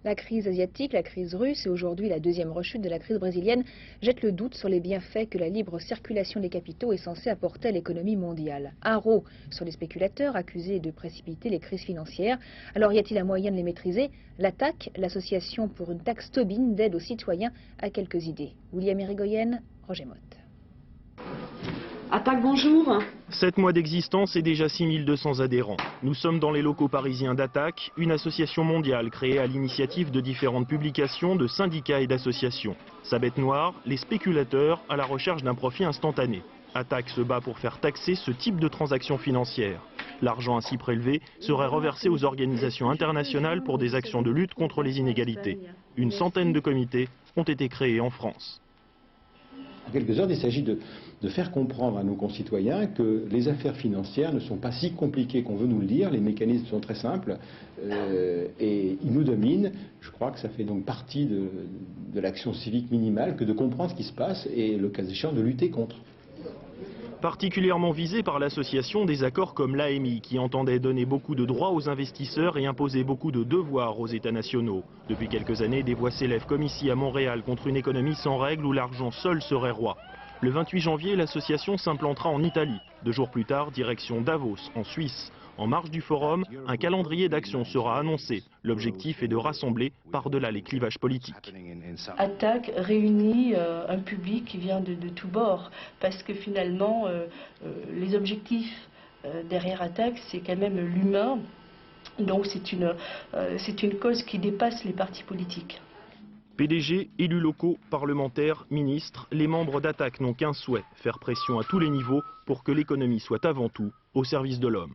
La crise asiatique, la crise russe et aujourd'hui la deuxième rechute de la crise brésilienne jettent le doute sur les bienfaits que la libre circulation des capitaux est censée apporter à l'économie mondiale. Un rot sur les spéculateurs accusés de précipiter les crises financières. Alors y a-t-il un moyen de les maîtriser? L'Attaque, l'association pour une taxe Tobin d'aide aux citoyens, a quelques idées. William Irigoyen, Roger Motte. Attaque, bonjour. 7 mois d'existence et déjà 6200 adhérents. Nous sommes dans les locaux parisiens d'Attaque, une association mondiale créée à l'initiative de différentes publications, de syndicats et d'associations. Sa bête noire, les spéculateurs à la recherche d'un profit instantané. Attaque se bat pour faire taxer ce type de transactions financières. L'argent ainsi prélevé serait reversé aux organisations internationales pour des actions de lutte contre les inégalités. Une centaine de comités ont été créés en France. En quelque sorte, il s'agit de faire comprendre à nos concitoyens que les affaires financières ne sont pas si compliquées qu'on veut nous le dire, les mécanismes sont très simples et ils nous dominent. Je crois que ça fait donc partie de l'action civique minimale que de comprendre ce qui se passe et, le cas échéant, de lutter contre. Particulièrement visé par l'association des accords comme l'AMI, qui entendait donner beaucoup de droits aux investisseurs et imposer beaucoup de devoirs aux États nationaux. Depuis quelques années, des voix s'élèvent comme ici à Montréal contre une économie sans règles où l'argent seul serait roi. Le 28 janvier, l'association s'implantera en Italie. 2 jours plus tard, direction Davos, en Suisse. En marge du forum, un calendrier d'action sera annoncé. L'objectif est de rassembler par-delà les clivages politiques. Attaque réunit un public qui vient de tous bords, parce que finalement, les objectifs derrière Attaque, c'est quand même l'humain. Donc c'est une cause qui dépasse les partis politiques. PDG, élus locaux, parlementaires, ministres, les membres d'Attaque n'ont qu'un souhait, faire pression à tous les niveaux pour que l'économie soit avant tout au service de l'homme.